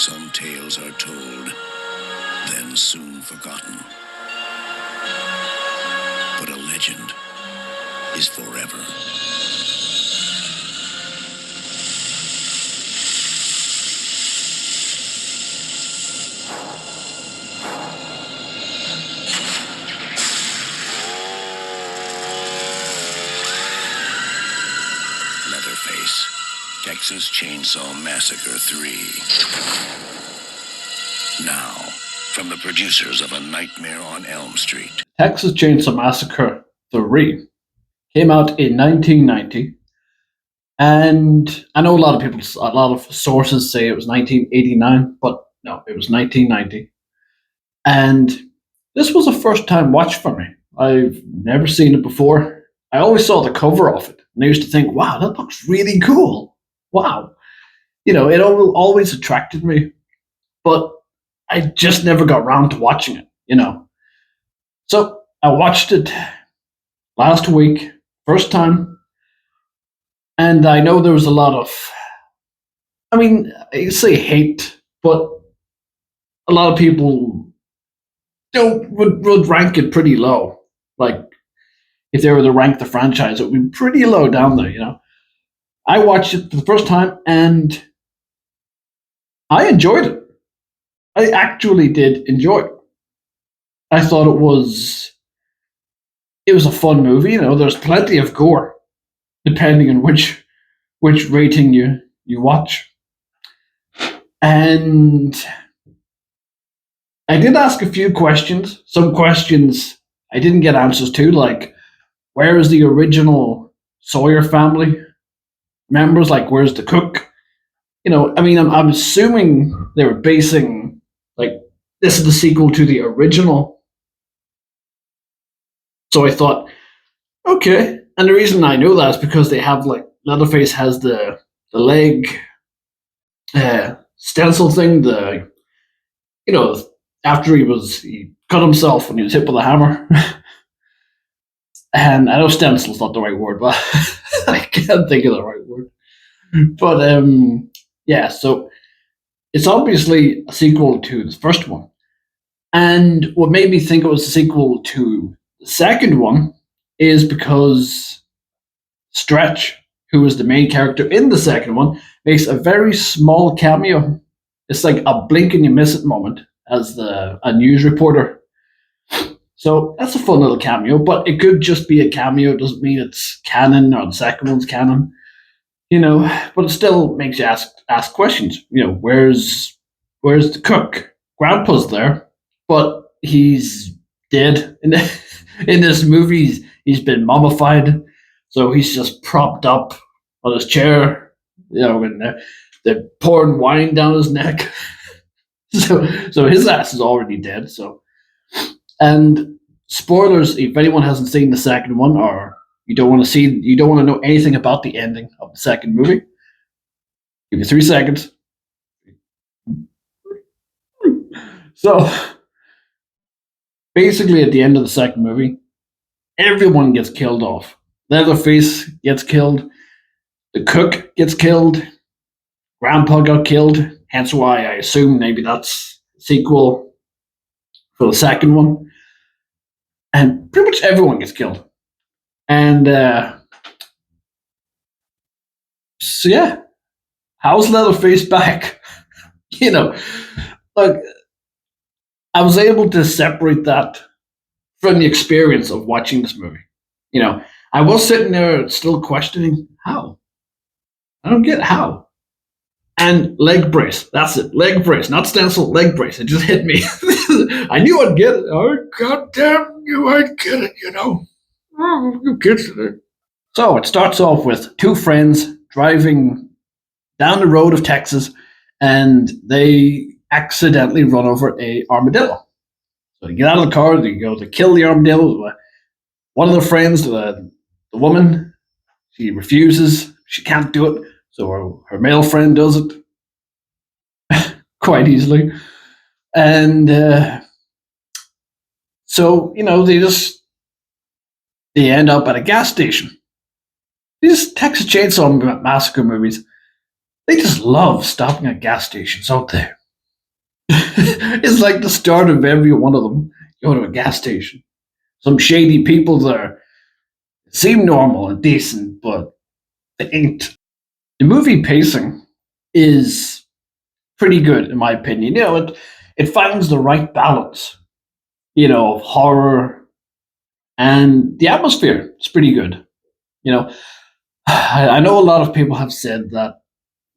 Some tales are told, then soon forgotten. But a legend is forever. Leatherface, Texas Chainsaw Massacre 3. Now, from the producers of A Nightmare on Elm Street. Texas Chainsaw Massacre 3 came out in 1990, and I know a lot of sources say it was 1989, but no, it was 1990. And this was a first time watch for me. I've never seen it before. I always saw the cover of it, and I used to think, wow, that looks really cool. Wow. It always attracted me, but I just never got around to watching it. So I watched it last week, first time, and I know there was a lot of, I say hate, but a lot of people would rank it pretty low. Like, if they were to rank the franchise, it would be pretty low down there. I watched it for the first time, and I enjoyed it. I actually did enjoy it. I thought it was a fun movie. There's plenty of gore, depending on which rating you watch. And I did ask a few questions. Some questions I didn't get answers to, like, where is the original Sawyer family members? Like, where's the cook? I'm assuming they were basing, like, this is the sequel to the original. So I thought, okay. And the reason I know that is because they have, like, Leatherface has the leg stencil thing, after he cut himself when he was hit with a hammer. And I know stencil's not the right word, but I can't think of the right word. But yeah, so it's obviously a sequel to the first one. And what made me think it was a sequel to the second one is because Stretch, who was the main character in the second one, makes a very small cameo. It's like a blink and you miss it moment as a news reporter. So that's a fun little cameo, but it could just be a cameo. It doesn't mean it's canon or the second one's canon. But it still makes you ask questions. Where's the cook? Grandpa's there, but he's dead. In this movie, he's been mummified, so he's just propped up on his chair. And they're pouring wine down his neck. So his ass is already dead. And spoilers, if anyone hasn't seen the second one, or you don't want to know anything about the ending of the second movie, give you 3 seconds. So basically, at the end of the second movie, everyone gets killed off. Leatherface gets killed. The cook gets killed. Grandpa got killed. Hence why I assume maybe that's a sequel for the second one. And pretty much everyone gets killed. And so yeah, how's Leatherface back? Like, I was able to separate that from the experience of watching this movie. I was sitting there still questioning how. I don't get how. And leg brace. That's it. Leg brace. Not stencil, leg brace. It just hit me. I knew I'd get it. Oh, goddamn knew I'd get it, Who gets it? So it starts off with 2 friends driving down the road of Texas, and they accidentally run over a armadillo. So they get out of the car, they go to kill the armadillo. One of their friends, the woman, she refuses. She can't do it. So her male friend does it quite easily. And so, they end up at a gas station. These Texas Chainsaw Massacre movies, they just love stopping at gas stations, don't they? It's like the start of every one of them. You go to a gas station. Some shady people there seem normal and decent, but they ain't. The movie pacing is pretty good, in my opinion. It finds the right balance, of horror and the atmosphere. It's pretty good. You know, I know a lot of people have said that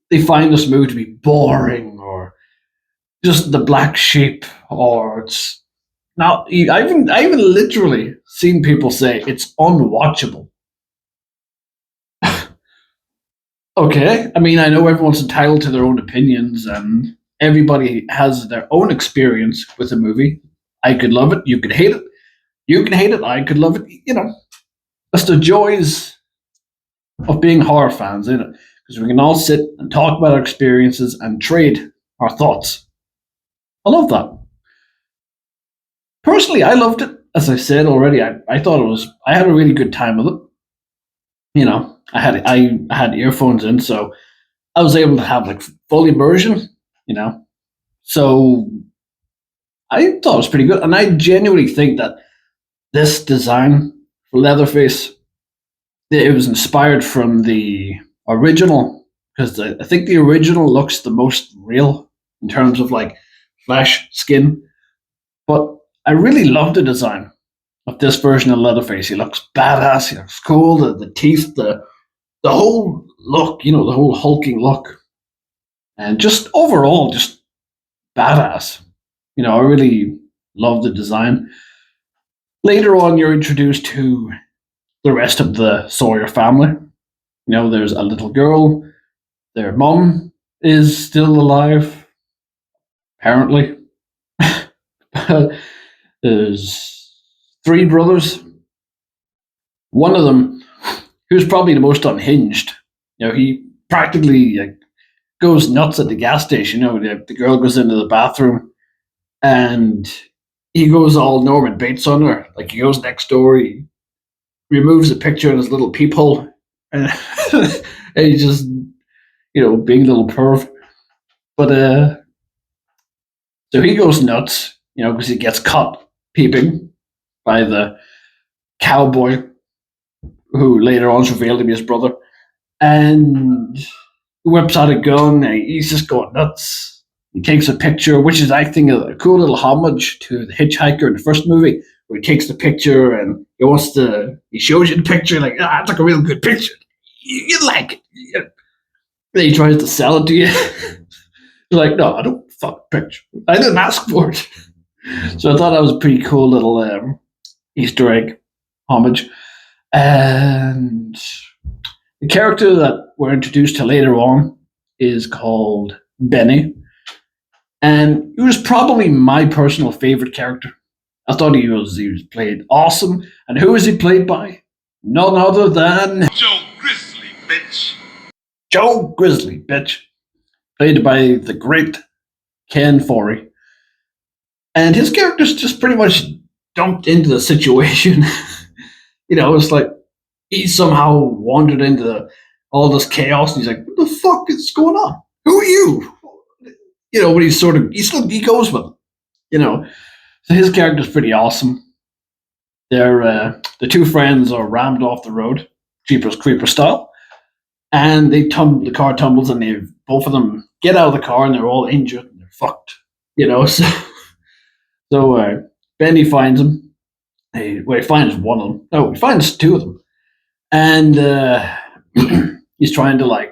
they find this movie to be boring or just the black sheep, or it's now. I even literally seen people say it's unwatchable. Okay, I mean I know everyone's entitled to their own opinions, and everybody has their own experience with a movie. I could love it. You could hate it. You can hate it. I could love it. That's the joys of being horror fans, isn't it? Because we can all sit and talk about our experiences and trade our thoughts. I love that. Personally, I loved it. As I said already, I thought it was. I had a really good time with it. I had earphones in, so I was able to have like full immersion. You know, so I thought it was pretty good, and I genuinely think that this design for Leatherface, it was inspired from the original, because I think the original looks the most real in terms of like flesh, skin. But I really love the design of this version of Leatherface. He looks badass. He looks cool. The teeth, the whole look, the whole hulking look, and just overall, just badass. I really love the design. Later on, you're introduced to the rest of the Sawyer family. There's a little girl. Their mum is still alive, apparently. There's three brothers. One of them, who's probably the most unhinged, he practically goes nuts at the gas station. The girl goes into the bathroom and he goes all Norman Bates on her. Like he goes next door, he removes a picture in his little peephole, and, and he just, being a little perv. But so he goes nuts, because he gets caught peeping by the cowboy, who later on is revealed to be his brother, and he whips out a gun, and he's just going nuts. He takes a picture, which is, I think, a cool little homage to the hitchhiker in the first movie, where he takes the picture and he shows you the picture, like, it's like a real good picture. You like it. Then he tries to sell it to you. You're like, no, I don't fuck picture. I didn't ask for it. So I thought that was a pretty cool little Easter egg homage. And the character that we're introduced to later on is called Benny. And he was probably my personal favorite character. I thought he was played awesome. And who is he played by? None other than Joe Grizzly, bitch. Joe Grizzly, bitch. Played by the great Ken Forey. And his character's just pretty much dumped into the situation. It's like he somehow wandered into all this chaos, and he's like, "What the fuck is going on? Who are you?" But he goes with it. So his character's pretty awesome. The two friends are rammed off the road, Jeepers Creeper style, and the car tumbles, and both of them get out of the car, and they're all injured, and they're fucked. So Benny finds him. He finds one of them. No, he finds two of them, and he's trying to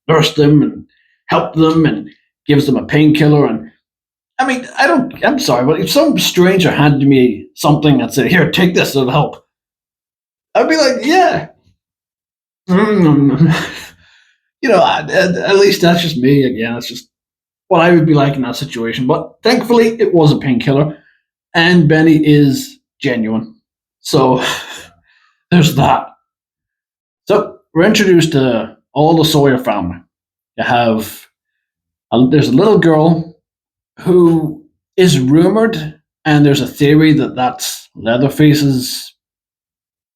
nurse them and help them, and gives them a painkiller. And I mean, I'm sorry, but if some stranger handed me something and said, "Here, take this, it'll help," I'd be like, "Yeah." At least that's just me. Again, it's just what I would be like in that situation. But thankfully, it was a painkiller, and Benny is genuine. So there's that. So we're introduced to all the Sawyer family. There's a little girl who is rumored, and there's a theory that that's Leatherface's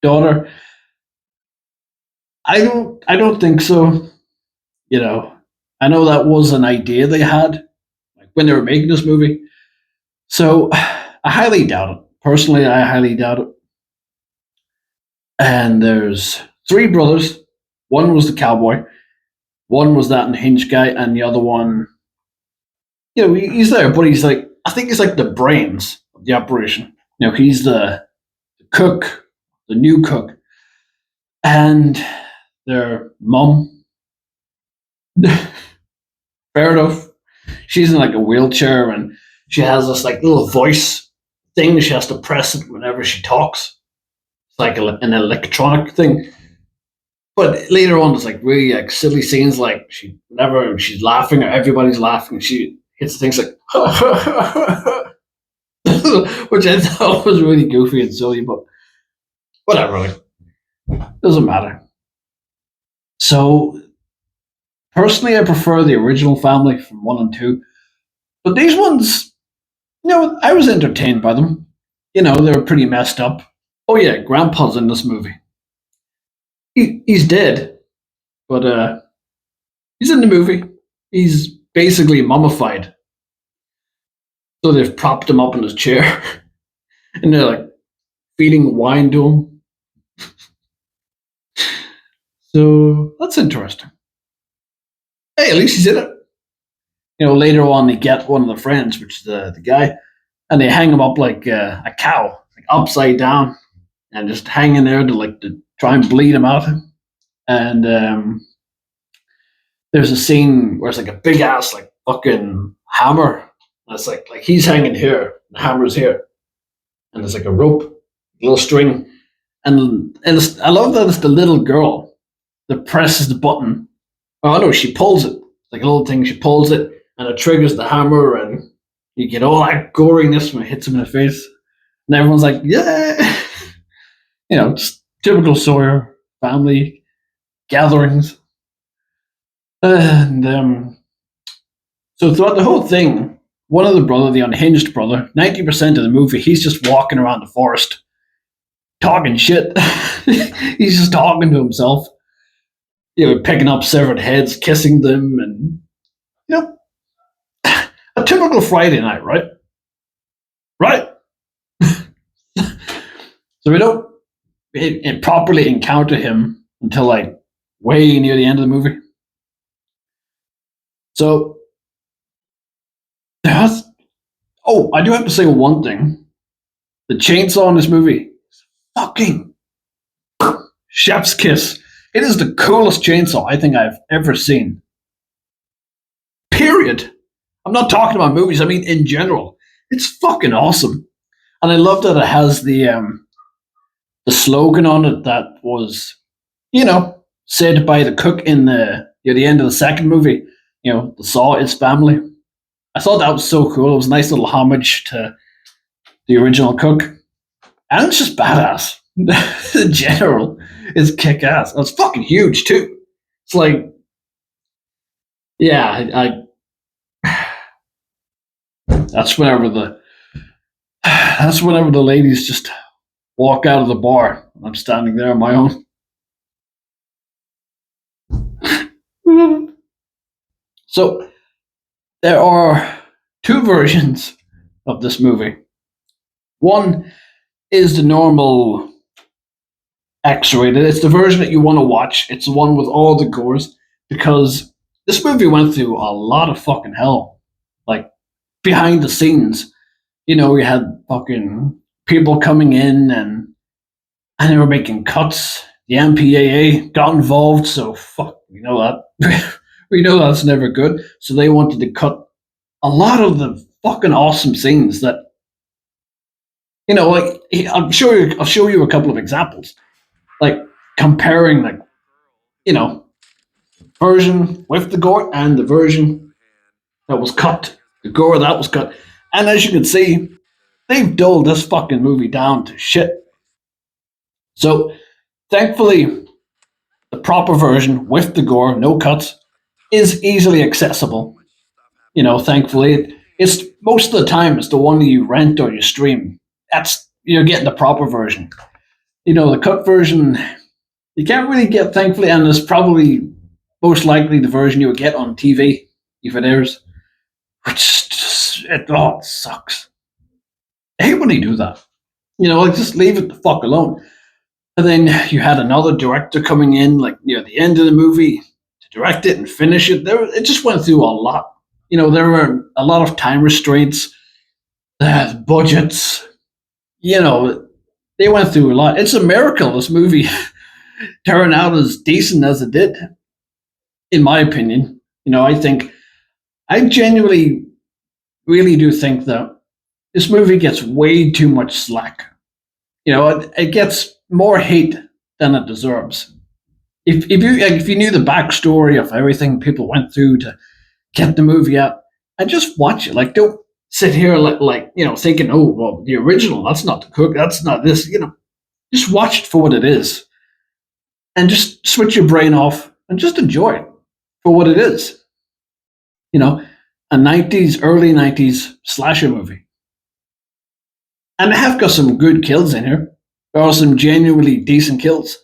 daughter. I don't think so. I know that was an idea they had, like when they were making this movie. So I highly doubt it. Personally, I highly doubt it. And there's three brothers. One was the cowboy. One was that unhinged guy, and the other one, he's there, but he's like, I think he's like the brains of the operation. He's the cook, the new cook, and their mum. Fair enough. She's in like a wheelchair, and she has this like little voice thing. She has to press it whenever she talks. It's like an electronic thing. But later on, there's like really like silly scenes, like whenever she's laughing or everybody's laughing, she hits things like, which I thought was really goofy and silly, but whatever, like, doesn't matter. So personally, I prefer the original family from 1 and 2, but these ones, I was entertained by them. They were pretty messed up. Oh yeah, Grandpa's in this movie. He's dead, but he's in the movie. He's basically mummified. So they've propped him up in his chair, and they're like feeding wine to him. So that's interesting. Hey, at least he's in it. Later on they get one of the friends, which is the guy, and they hang him up like a cow, like upside down, and just hanging there to try and bleed him out. And there's a scene where it's like a big ass like fucking hammer. And it's like he's hanging here, the hammer's here, and there's like a rope, a little string, and I love that it's the little girl that presses the button. Oh no, she pulls it. It's like a little thing. She pulls it, and it triggers the hammer, and you get all that goriness when it hits him in the face, and everyone's like, yeah, just typical Sawyer family gatherings. And so throughout the whole thing, one of the brother, the unhinged brother, 90% of the movie, he's just walking around the forest, talking shit. He's just talking to himself, picking up severed heads, kissing them, and a typical Friday night, right? Right. So we don't properly encounter him until like way near the end of the movie. So I do have to say one thing. The chainsaw in this movie is fucking chef's kiss. It is the coolest chainsaw I think I've ever seen. Period. I'm not talking about movies, I mean in general. It's fucking awesome. And I love that it has the slogan on it that was, said by the cook in the end of the second movie. The saw is family. I thought that was so cool. It was a nice little homage to the original cook. And it's just badass. In general, it's kick ass. It's fucking huge too. It's like, yeah, that's whenever the ladies just walk out of the bar and I'm standing there on my own. So there are two versions of this movie. One is the normal X-rated. It's the version that you want to watch. It's the one with all the gores, because this movie went through a lot of fucking hell. Like behind the scenes, we had fucking people coming in and they were making cuts. The MPAA got involved, so fuck, we know that. We know that's never good. So they wanted to cut a lot of the fucking awesome scenes that, like I'll show you a couple of examples, like comparing, like, version with the gore and the version that was cut, the gore that was cut, and as you can see, they've dulled this fucking movie down to shit. So, thankfully, the proper version with the gore, no cuts, is easily accessible. Thankfully, it's most of the time it's the one that you rent or you stream. You're getting the proper version. The cut version you can't really get, thankfully, and it's probably most likely the version you would get on TV if it airs, which is it sucks. I hate when they do that. Like just leave it the fuck alone. And then you had another director coming in, like near the end of the movie, to direct it and finish it. It just went through a lot. There were a lot of time restraints, budgets. They went through a lot. It's a miracle this movie turned out as decent as it did, in my opinion. I genuinely really do think that this movie gets way too much slack. It gets more hate than it deserves. If you knew the backstory of everything people went through to get the movie out, and just watch it. Like, don't sit here thinking, oh well, the original, that's not the cook, that's not this. Just watch it for what it is, and just switch your brain off and just enjoy it for what it is. A early '90s slasher movie. And they have got some good kills in here. There are some genuinely decent kills.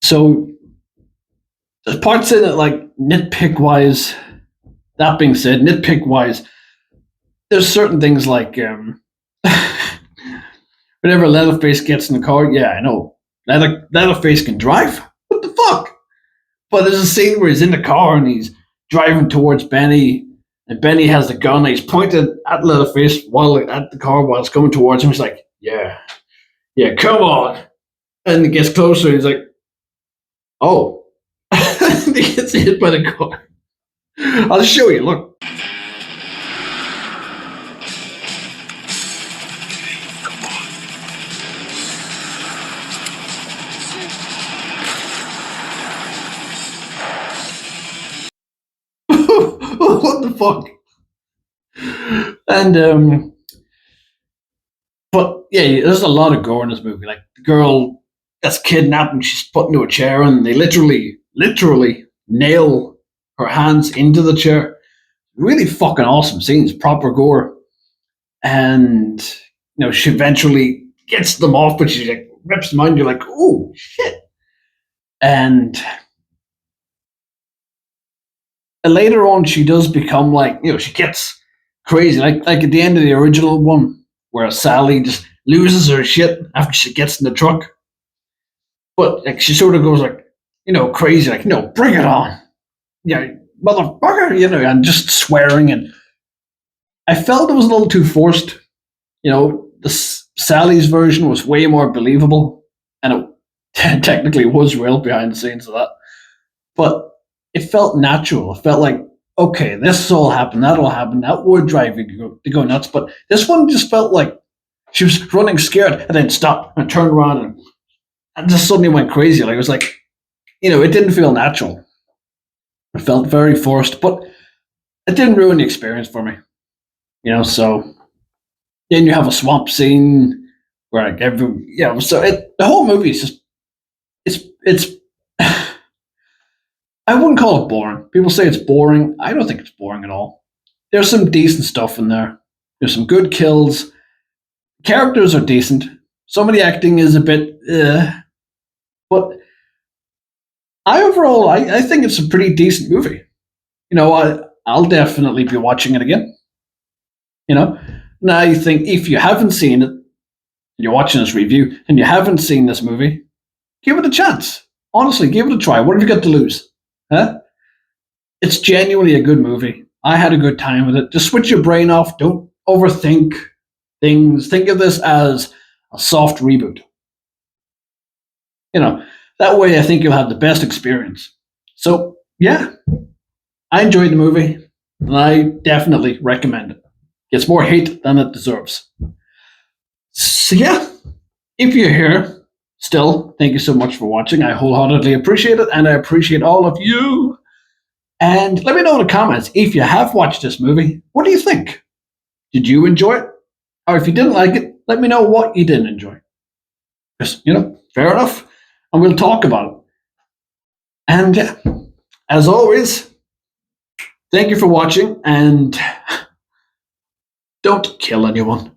So there's parts in it, like, nitpick wise. That being said, nitpick wise, there's certain things like whenever Leatherface gets in the car, yeah, I know. Leatherface can drive? What the fuck? But there's a scene where he's in the car and he's driving towards Benny, and Benny has the gun and he's pointed at Leatherface at the car while it's coming towards him. He's like, yeah, come on. And he gets closer and he's like, oh. And he gets hit by the car. I'll show you, look. What the fuck? And but yeah, there's a lot of gore in this movie. Like, the girl gets kidnapped and she's put into a chair, and they literally nail her hands into the chair. Really fucking awesome scenes, proper gore. And she eventually gets them off, but she like rips them out, and you're like, oh shit. And later on, she does become like, she gets crazy, like at the end of the original one, where Sally just loses her shit after she gets in the truck. But like, she sort of goes like, crazy, like, bring it on, motherfucker, and just swearing. And I felt it was a little too forced. Sally's version was way more believable, and it technically was real behind the scenes of that. But it felt natural. It felt like, okay, this will happen, that'll happen, that would drive you to go nuts. But this one just felt like she was running scared and then stopped and turned around and just suddenly went crazy. Like, it was like, it didn't feel natural. It felt very forced, but it didn't ruin the experience for me. So then you have a swamp scene where like the whole movie is just, it's I wouldn't call it boring. People say it's boring. I don't think it's boring at all. There's some decent stuff in there. There's some good kills. Characters are decent. Some of the acting is a bit, but I think it's a pretty decent movie. I'll definitely be watching it again. Now you think, if you haven't seen it, and you're watching this review, and you haven't seen this movie, give it a chance. Honestly, give it a try. What have you got to lose? Huh? It's genuinely a good movie. I had a good time with it. Just switch your brain off. Don't overthink things. Think of this as a soft reboot. That way I think you'll have the best experience. So, yeah, I enjoyed the movie, and I definitely recommend it. Gets more hate than it deserves. So, yeah, if you're here still, thank you so much for watching. I wholeheartedly appreciate it, and I appreciate all of you. And let me know in the comments, if you have watched this movie, what do you think? Did you enjoy it? Or if you didn't like it, let me know what you didn't enjoy. Just, fair enough. And we'll talk about it. And yeah, as always, thank you for watching, and don't kill anyone.